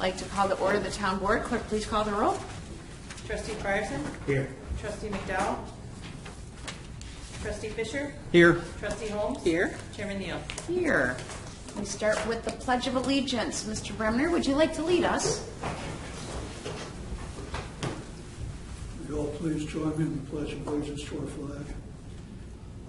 like to call to order the town board. Clerk, please call the roll. Trustee Frierson? Here. Trustee McDowell? Trustee Fisher? Here. Trustee Holmes? Here. Chairman Neal? Here. We start with the Pledge of Allegiance. Mr. Bremner, would you like to lead us? Would you all please join me in the Pledge of Allegiance to our flag?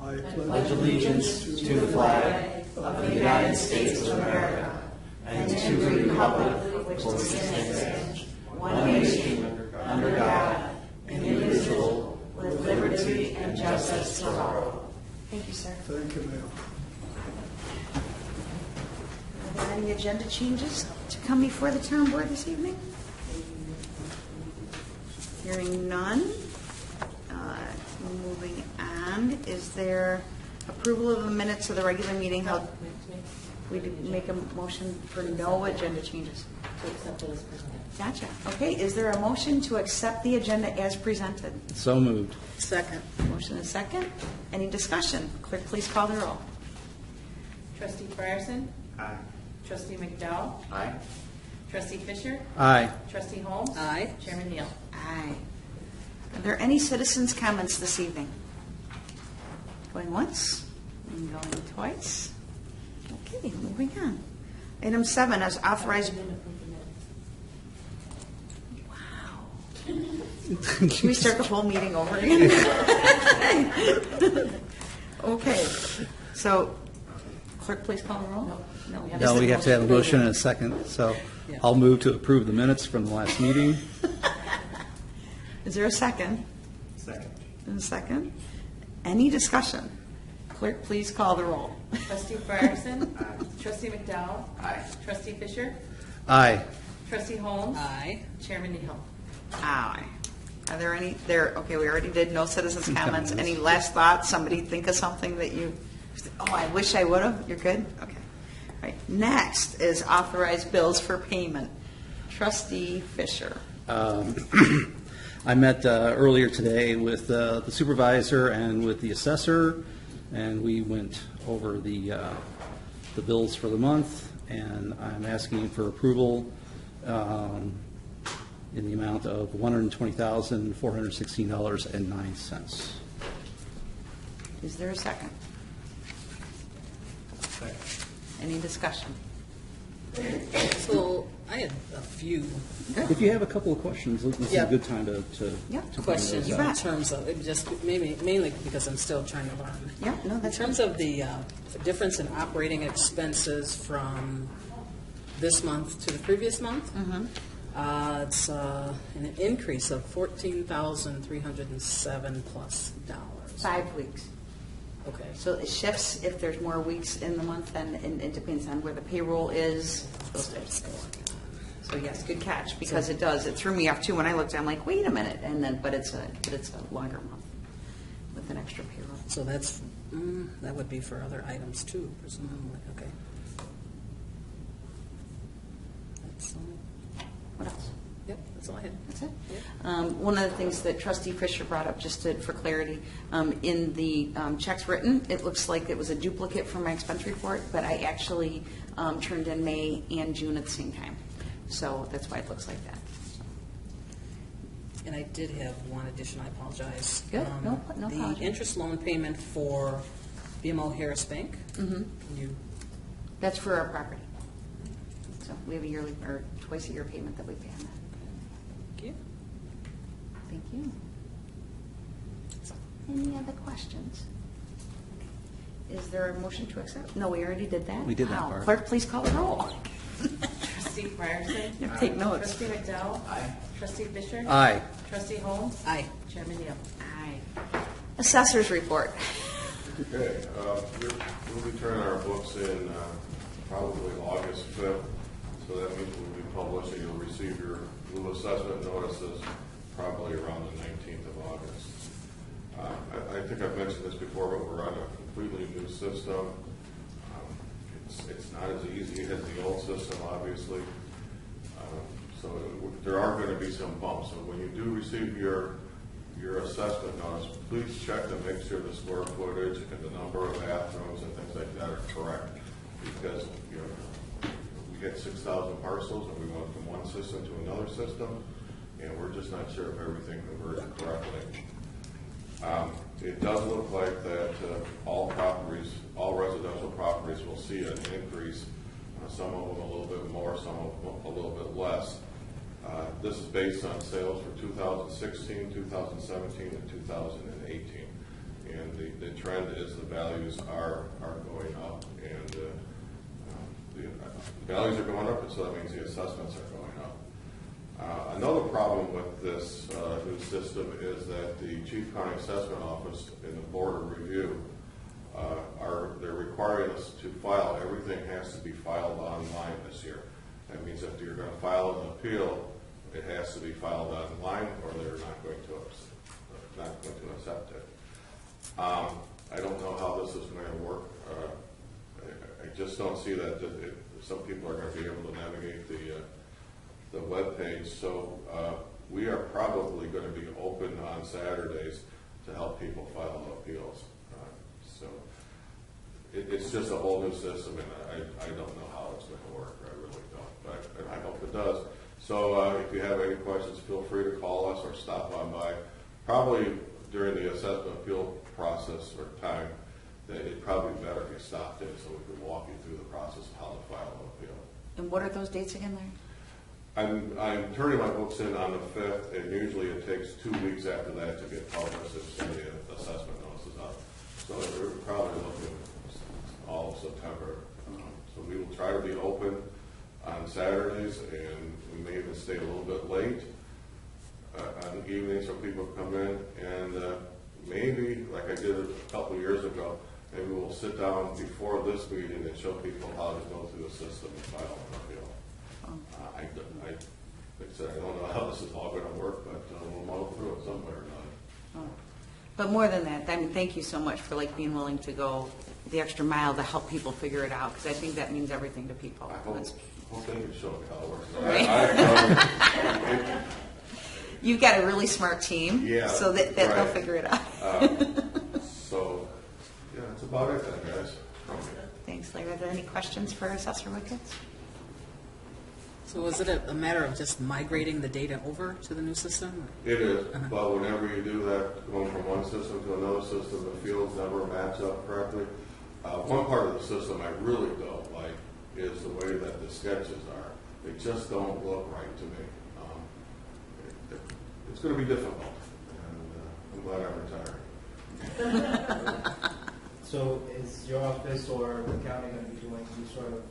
I pledge allegiance to the flag of the United States of America and to the republic for which it stands, one nation, under God, indivisible, with liberty and justice for all. Thank you, sir. Thank you, ma'am. Are there any agenda changes to come before the town board this evening? Hearing none. Moving on, is there approval of the minutes of the regular meeting held? We did make a motion for no agenda changes. To accept it as presented. Gotcha. Okay, is there a motion to accept the agenda as presented? So moved. Second. Motion and second. Any discussion? Clerk, please call the roll. Trustee Frierson? Aye. Trustee McDowell? Aye. Trustee Fisher? Aye. Trustee Holmes? Aye. Chairman Neal? Aye. Are there any citizens' comments this evening? Going once and going twice. Okay, moving on. Item 7 is authorized. Wow. Can we start the whole meeting over again? Okay. So, clerk, please call the roll. No, we have to have a motion and a second, so I'll move to approve the minutes from the last meeting. Is there a second? Second. And a second. Any discussion? Clerk, please call the roll. Trustee Frierson? Trustee McDowell? Aye. Trustee Fisher? Aye. Trustee Holmes? Aye. Chairman Neal? Aye. Are there any, okay, we already did no citizens' comments. Comments. Any last thoughts? Somebody think of something that you, I wish I would have? You're good? Okay. All right. Next is authorized bills for payment. Trustee Fisher. I met earlier today with the supervisor and with the assessor, and we went over the bills for the month, and I'm asking for approval in the amount of $120,416.09. Is there a second? Second. Any discussion? So I had a few If you have a couple of questions, this is Yeah. a good time to Yeah. bring questions those in up. terms of, it just mainly because I'm still trying to learn. Yeah, no, In that's terms of the difference in operating expenses from this month to the previous month, it's an increase of $14,307 plus dollars. 5 weeks. Okay. So it shifts if there's more weeks in the month, then it depends on where the payroll is. So yes, good catch, because it does. It threw me off too when I looked. I'm like, wait a minute, and then but it's a longer month with an extra payroll. So that's that would be for other items too, presumably. Okay. That's What else? yep. That's all I had. That's it. One of the things that Trustee Fisher brought up, just for clarity, in the checks written, it looks like it was a duplicate from my expense report, but I actually turned in May and June at the same time. So that's why it looks like that. And I did have one addition. I apologize. Good. No The apology. interest loan payment for BMO Harris Bank. Can you? That's for our property. So we have a yearly or twice a year payment that we pay on that. Thank you. Thank you. Any other questions? Is there a motion to accept? No, we already did that. We did that Wow. part. Clerk, please call the roll. Trustee Frierson? You have to take notes. Trustee McDowell? Aye. Trustee Fisher? Aye. Trustee Holmes? Aye. Chairman Neal? Aye. Assessor's report. Okay, we'll be turning our books in probably August 5th, so that means we'll be publishing, you'll receive your new assessment notices probably around the 19th of August. I think I've mentioned this before, but we're on a completely new system. It's not as easy as the old system, obviously. So there are going to be some bumps. So when you do receive your assessment notice, please check to make sure the square footage and the number of bathrooms and things like that are correct, because we had 6,000 parcels, and we went from one system to another system, and we're just not sure if everything converted correctly. It does look like that all residential properties will see an increase. Some of them a little bit more, some of them a little bit less. This is based on sales for 2016, 2017, and 2018. And the trend is the values are going up, and the values are going up, and so that means the assessments are going up. Another problem with this new system is that the Chief County Assessment Office in the Board of Review they're requiring us to file, everything has to be filed online this year. That means if you're going to file an appeal, it has to be filed online, or they're not going to accept it. I don't know how this is going to work. I just don't see that some people are going to be able to navigate the web page. So we are probably going to be open on Saturdays to help people file appeals. So it's just a whole new system, and I don't know how it's going to work. I really don't, but I hope it does. So if you have any questions, feel free to call us or stop on by. Probably during the assessment appeal process or time, that it'd probably be better if you stopped in so we could walk you through the process of how to file an appeal. And what are those dates again, Larry? I'm turning my books in on the 5th, and usually it takes 2 weeks after that to get published if the assessment notice is up. So we're probably looking all of September. So we will try to be open on Saturdays, and we may even stay a little bit late on the evenings so people come in, and maybe, like I did a couple of years ago, maybe we'll sit down before this meeting and show people how to go through the system and file an appeal. Like I said, I don't know how this is all going to work, but we'll muddle through it somewhere or not. But more than that, I mean, thank you so much for being willing to go the extra mile to help people figure it out, because I think that means everything to people. I hope they can show me how it works. Right. You've got a really smart team, Yeah, so that they'll right. figure it out. So, yeah, that's about it then, guys. Thanks, Larry. Are there any questions for Assessor Wickets? So is it a matter of just migrating the data over to the new system? It is, but whenever you do that, going from one system to another system, the fields never match up correctly. One part of the system I really don't like is the way that the sketches are. They just don't look right to me. It's going to be difficult, and I'm glad I'm retired. So is your office or the county going to be doing some sort of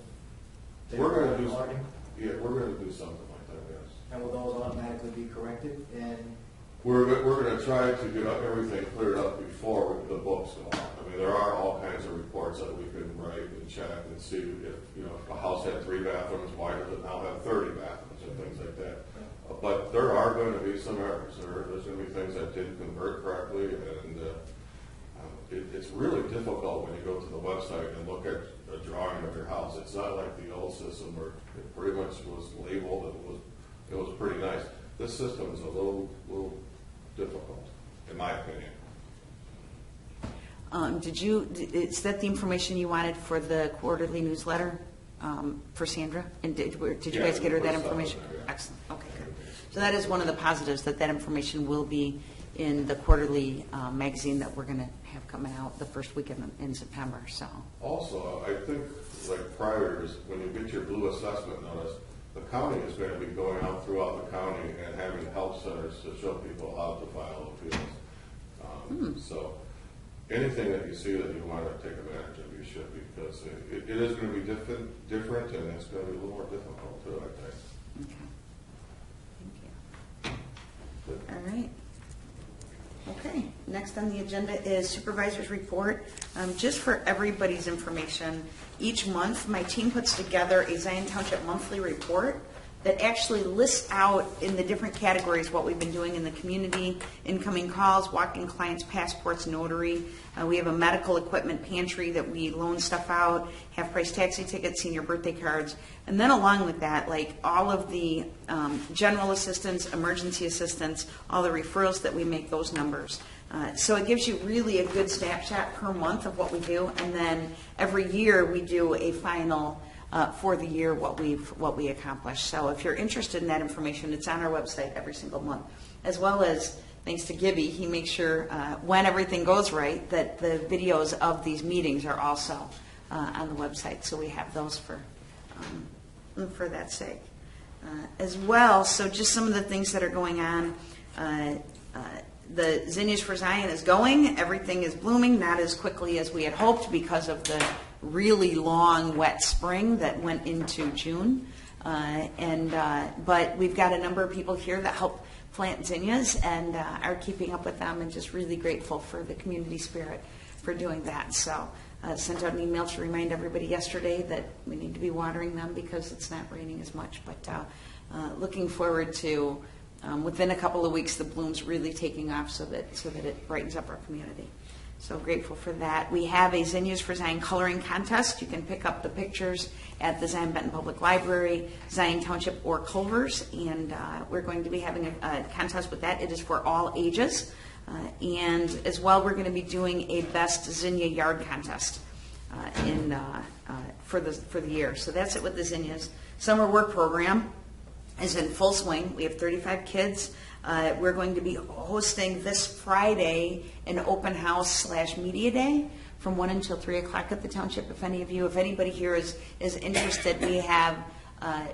We're going to do logging? we're going to do something like that, yes. And will those automatically be corrected? And We're going to try to get everything cleared up before the books go out. I mean, there are all kinds of reports that we can write and check and see if if a house had 3 bathrooms, why does it now have 30 bathrooms and things like that. But there are going to be some errors. There's going to be things that didn't convert correctly, and it's really difficult when you go to the website and look at a drawing of your house. It's not like the old system where it pretty much was labeled. It was pretty nice. This system is a little difficult, in my opinion. Is that the information you wanted for the quarterly newsletter for Sandra? And did you guys get her that information? Excellent. Okay, good. So that is one of the positives, that information will be in the quarterly magazine that we're going to have coming out the first week in September. So Also, I think, like prior, when you get your blue assessment notice, the county is going to be going out throughout the county and having help centers to show people how to file appeals. So anything that you see that you want to take advantage of, you should, because it is going to be different, and it's going to be a little more difficult too, I think. okay. Thank you. All right. Okay, next on the agenda is Supervisor's Report. Just for everybody's information, each month my team puts together a Zion Township monthly report that actually lists out in the different categories what we've been doing in the community: incoming calls, walk-in clients, passports, notary. We have a medical equipment pantry that we loan stuff out, half-price taxi tickets, senior birthday cards. And then along with that, like all of the general assistance, emergency assistance, all the referrals that we make, those numbers. So it gives you really a good snapshot per month of what we do. And then every year we do a final for the year, what we accomplished. So if you're interested in that information, it's on our website every single month, as well as thanks to Gibby, he makes sure when everything goes right that the videos of these meetings are also on the website. So we have those for that sake. As well, so just some of the things that are going on. The Zinnias for Zion is going. Everything is blooming, not as quickly as we had hoped because of the really long, wet spring that went into June. But we've got a number of people here that help plant zinnias and are keeping up with them, and just really grateful for the community spirit for doing that. So sent out an email to remind everybody yesterday that we need to be watering them because it's not raining as much. But looking forward to within a couple of weeks the blooms really taking off so that it brightens up our community. So grateful for that. We have a Zinnias for Zion coloring contest. You can pick up the pictures at the Zion Benton Public Library, Zion Township, or Culver's, and we're going to be having a contest with that. It is for all ages, and as well we're going to be doing a Best Zinnia Yard contest for the year. So that's it with the zinnias. Summer work program is in full swing. We have 35 kids. We're going to be hosting this Friday an open house / media day from 1 until 3 o'clock at the Township. If anybody here is interested, we have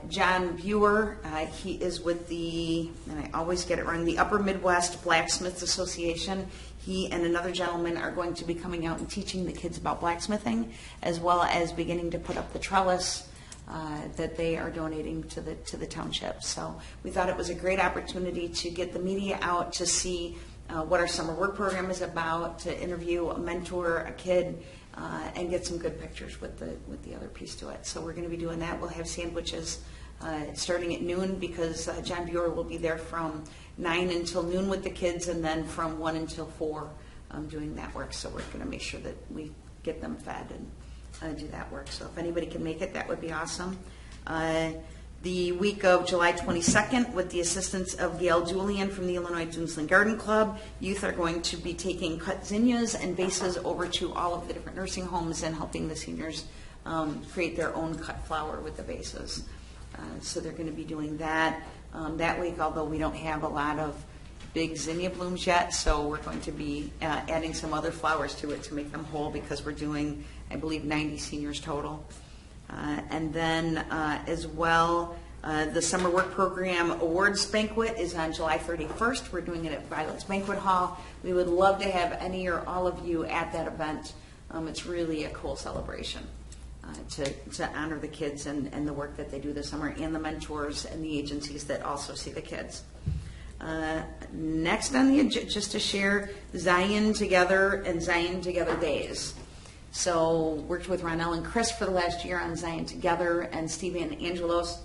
John Buer. He is with and I always get it wrong, the Upper Midwest Blacksmiths Association. He and another gentleman are going to be coming out and teaching the kids about blacksmithing, as well as beginning to put up the trellis that they are donating to the township. So we thought it was a great opportunity to get the media out to see what our summer work program is about, to interview a mentor, a kid, and get some good pictures with the other piece to it. So we're going to be doing that. We'll have sandwiches starting at noon because John Buer will be there from 9 until noon with the kids, and then from 1 until 4 doing that work. So we're going to make sure that we get them fed and do that work. So if anybody can make it, that would be awesome. The week of July 22nd, with the assistance of Gail Julian from the Illinois Dunesland Garden Club, youth are going to be taking cut zinnias and vases over to all of the different nursing homes and helping the seniors create their own cut flower with the vases. So they're going to be doing that that week, although we don't have a lot of big zinnia blooms yet, so we're going to be adding some other flowers to it to make them whole, because we're doing, I believe, 90 seniors total. And then as well, the Summer Work Program Awards Banquet is on July 31st. We're doing it at Violet's Banquet Hall. We would love to have any or all of you at that event. It's really a cool celebration to honor the kids and the work that they do this summer, and the mentors and the agencies that also see the kids. Next on the agenda, just to share, Zion Together and Zion Together Days. So worked with Ronell and Chris for the last year on Zion Together, and Steve and Angelos.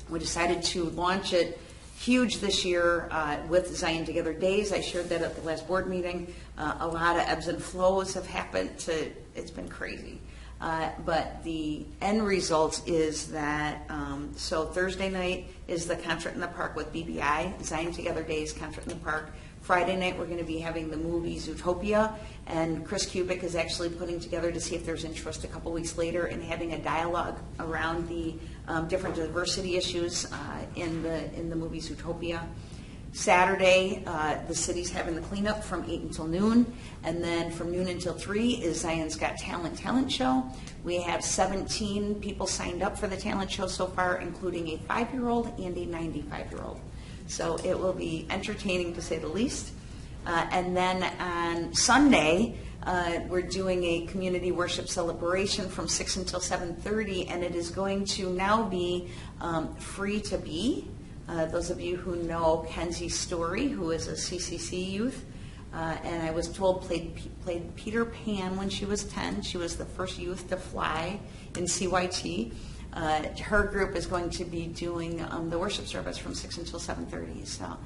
We decided to launch it huge this year with Zion Together Days. I shared that at the last board meeting. A lot of ebbs and flows have happened. It's been crazy. But the end result is that, so Thursday night is the concert in the park with BBI, Zion Together Days concert in the park. Friday night we're going to be having the movie Zootopia, and Chris Kubik is actually putting together to see if there's interest a couple weeks later in having a dialogue around the different diversity issues in the movie Zootopia. Saturday, the city's having the cleanup from 8 until noon, and then from noon until 3 is Zion's Got Talent show. We have 17 people signed up for the talent show so far, including a 5-year-old and a 95-year-old. So it will be entertaining, to say the least. And then on Sunday, we're doing a community worship celebration from 6 until 7:30, and it is going to now be free to be. Those of you who know Kenzie Story, who is a CCC youth, and I was told played Peter Pan when she was 10. She was the first youth to fly in CYT. Her group is going to be doing the worship service from 6 until 7:30. So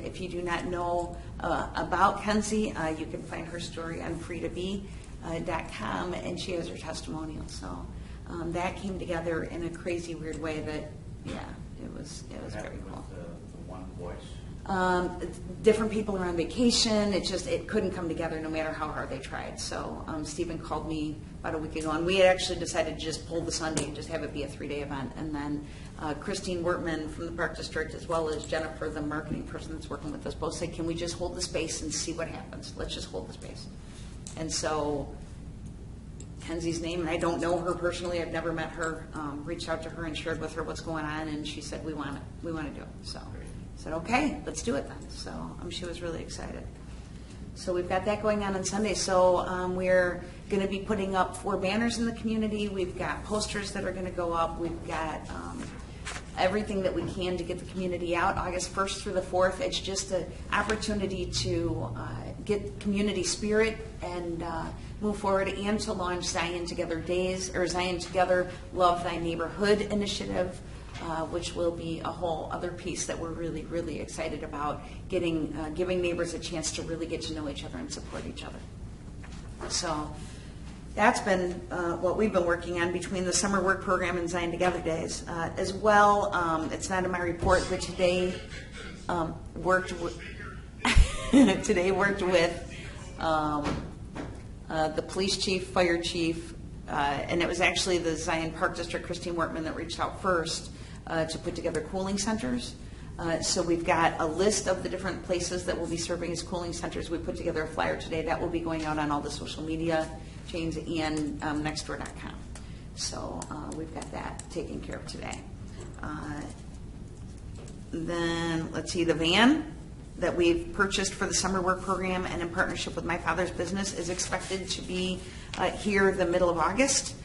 if you do not know about Kenzie, you can find her story on freetobe.com, and she has her testimonial. So that came together in a crazy, weird way that, yeah, it was very cool. The one voice. Different people are on vacation. It couldn't come together no matter how hard they tried. So Stephen called me about a week ago, and we had actually decided to just pull the Sunday and just have it be a 3-day event. And then Christine Wertman from the Park District, as well as Jennifer, the marketing person that's working with us, both said, can we just hold the space and see what happens? Let's just hold the space. And so Kenzie's name, and I don't know her personally, I've never met her, reached out to her and shared with her what's going on, and she said, we want to do it. So I said, okay, let's do it then. So she was really excited. So we've got that going on Sunday. So we're going to be putting up 4 banners in the community. We've got posters that are going to go up. We've got everything that we can to get the community out August 1st through the 4th. It's just an opportunity to get community spirit and move forward, and to launch Zion Together Days, or Zion Together Love Thy Neighborhood initiative, which will be a whole other piece that we're really, really excited about, giving neighbors a chance to really get to know each other and support each other. So that's been what we've been working on between the summer work program and Zion Together Days. As well, it's not in my report, but today worked with the police chief, fire chief, and it was actually the Zion Park District, Christine Wertman, that reached out first to put together cooling centers. So we've got a list of the different places that will be serving as cooling centers. We put together a flyer today that will be going out on all the social media chains and nextdoor.com. So we've got that taken care of today. Then let's see, the van that we've purchased for the summer work program and in partnership with My Father's Business is expected to be here the middle of August.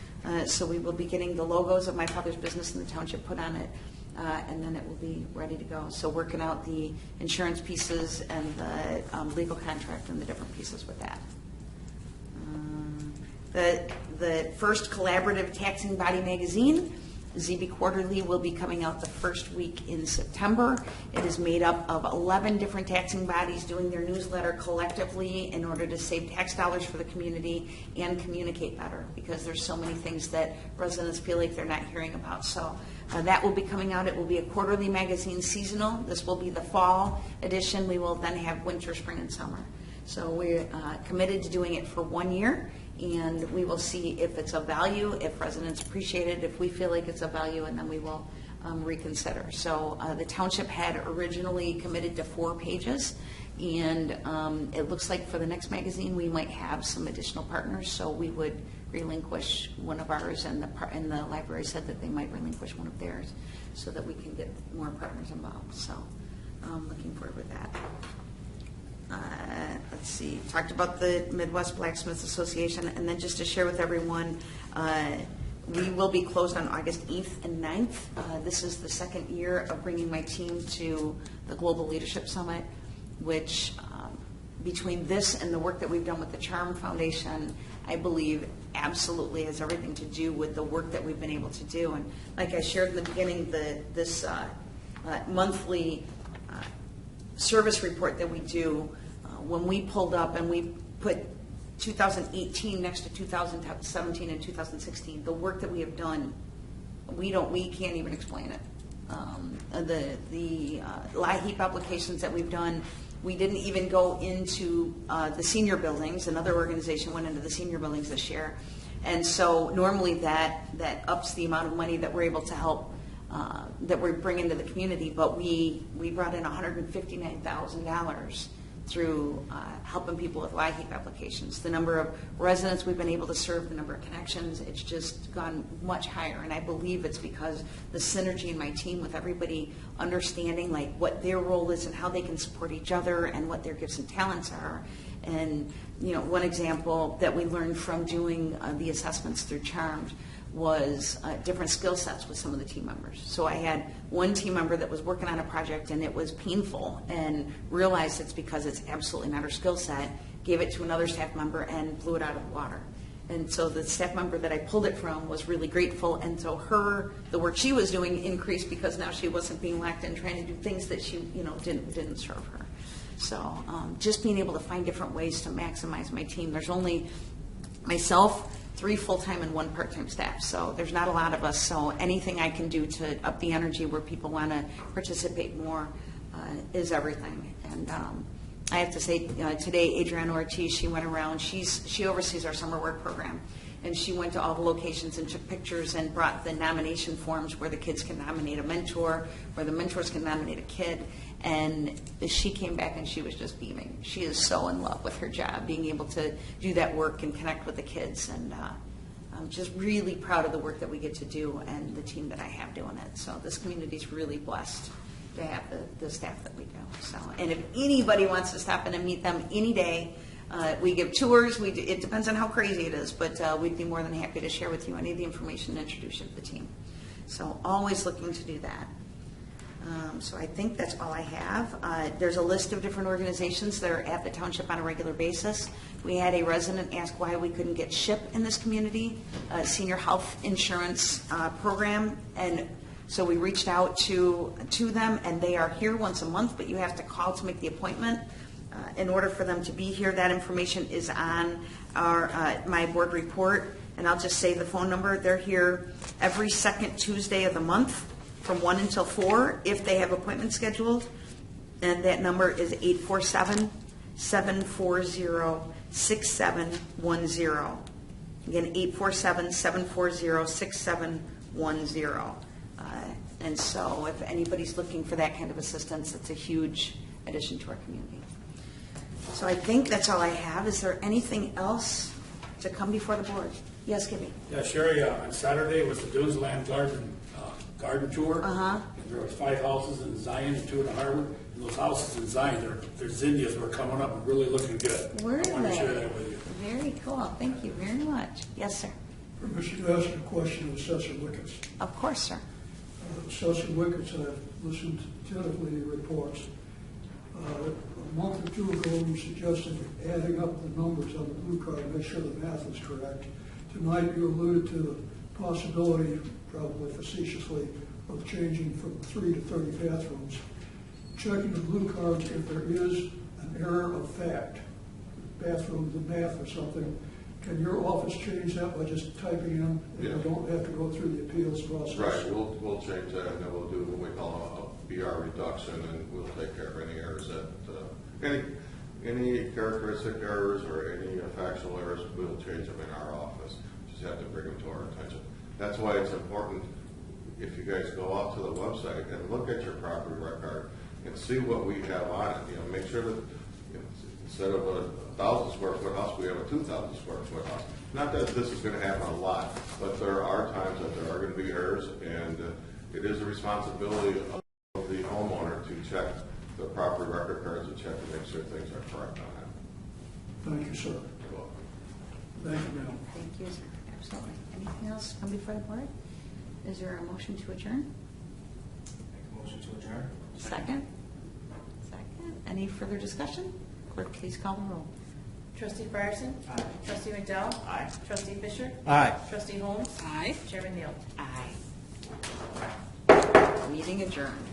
So we will be getting the logos of My Father's Business and the Township put on it, and then it will be ready to go. So working out the insurance pieces and the legal contract and the different pieces with that. The first collaborative taxing body magazine, ZB Quarterly, will be coming out the first week in September. It is made up of 11 different taxing bodies doing their newsletter collectively in order to save tax dollars for the community and communicate better, because there's so many things that residents feel like they're not hearing about. So that will be coming out. It will be a quarterly magazine, seasonal. This will be the fall edition. We will then have winter, spring, and summer. So we're committed to doing it for 1 year, and we will see if it's of value, if residents appreciate it, if we feel like it's of value, and then we will reconsider. So the township had originally committed to 4 pages, and it looks like for the next magazine we might have some additional partners, so we would relinquish one of ours, and the library said that they might relinquish one of theirs so that we can get more partners involved. So I'm looking forward with that. Let's see, talked about the Midwest Blacksmiths Association, and then just to share with everyone, we will be closed on August 8th and 9th. This is the second year of bringing my team to the Global Leadership Summit, which between this and the work that we've done with the Charm Foundation, I believe absolutely has everything to do with the work that we've been able to do. And like I shared in the beginning, this monthly service report that we do, when we pulled up and we put 2018 next to 2017 and 2016, the work that we have done, we can't even explain it. The LIHEAP applications that we've done, we didn't even go into the senior buildings. Another organization went into the senior buildings this year, and so normally that ups the amount of money that we're able to help, that we bring into the community, but we brought in $159,000 through helping people with LIHEAP applications. The number of residents we've been able to serve, the number of connections, it's just gone much higher, and I believe it's because the synergy in my team with everybody understanding like what their role is and how they can support each other and what their gifts and talents are. And one example that we learned from doing the assessments through Charmed was different skill sets with some of the team members. So I had one team member that was working on a project and it was painful, and realized it's because it's absolutely not her skill set, gave it to another staff member and blew it out of the water. And so the staff member that I pulled it from was really grateful, and so the work she was doing increased because now she wasn't being locked in trying to do things that she didn't serve her. So just being able to find different ways to maximize my team. There's only myself, 3 full-time and 1 part-time staff, so there's not a lot of us. So anything I can do to up the energy where people want to participate more is everything. And I have to say, today, Adriana Ortiz, she went around, she oversees our summer work program, and she went to all the locations and took pictures and brought the nomination forms where the kids can nominate a mentor, where the mentors can nominate a kid. And she came back and she was just beaming. She is so in love with her job, being able to do that work and connect with the kids. And I'm just really proud of the work that we get to do and the team that I have doing it. So this community is really blessed to have the staff that we do. So, and if anybody wants to stop in and meet them any day, we give tours. It depends on how crazy it is, but we'd be more than happy to share with you any of the information and introduce you to the team. So always looking to do that. So I think that's all I have. There's a list of different organizations that are at the township on a regular basis. We had a resident ask why we couldn't get SHIP in this community, a senior health insurance program, and so we reached out to them, and they are here once a month, but you have to call to make the appointment. In order for them to be here, that information is on my board report, and I'll just say the phone number. They're here every second Tuesday of the month from 1 until 4 if they have appointments scheduled, and that number is 847-740-6710. Again, 847-740-6710. And so if anybody's looking for that kind of assistance, it's a huge addition to our community. So I think that's all I have. Is there anything else to come before the board? Yes, Gibby. Yeah, Sherry, on Saturday was the Dunesland garden tour. Uh-huh. And there was 5 houses in Zion and 2 in the harbor. And those houses in Zion, their zinnias were coming up and really looking good. Were I want to share they? that with you. Very cool. Thank you very much. Yes, sir. Permission to ask a question of Assessor Wickets. Of course, sir. Assessor Wickets, I've listened attentively to your reports. A month or 2 ago, you suggested adding up the numbers on the blue card to make sure the math was correct. Tonight, you alluded to the possibility, probably facetiously, of changing from 3 to 30 bathrooms. Checking the blue cards if there is an error of fact, bathroom, the math or something. Can your office change that by just typing in, and Yeah. you don't have to go through the appeals process? Right, we'll change that, and then we'll do what we call a BR reduction, and we'll take care of any errors that, any characteristic errors or any factual errors, we'll change them in our office. Just have to bring them to our attention. That's why it's important, if you guys go out to the website and look at your property record and see what we have on it, make sure that instead of a 1,000 square foot house, we have a 2,000 square foot house. Not that this is going to happen a lot, but there are times that there are going to be errors, and it is the responsibility of the homeowner to check the property record cards and check to make sure things are correct on that. Thank you, sir. You're welcome. Thank you, ma'am. Thank you, sir. Absolutely. Anything else come before the board? Is there a motion to adjourn? Make a motion to adjourn? Second? Second. Any further discussion? Clerk, please call the roll. Trustee Ryerson? Aye. Trustee McDowell? Aye. Trustee Fisher? Aye. Trustee Holmes? Aye. Chairman Neal? Aye. Meeting adjourned.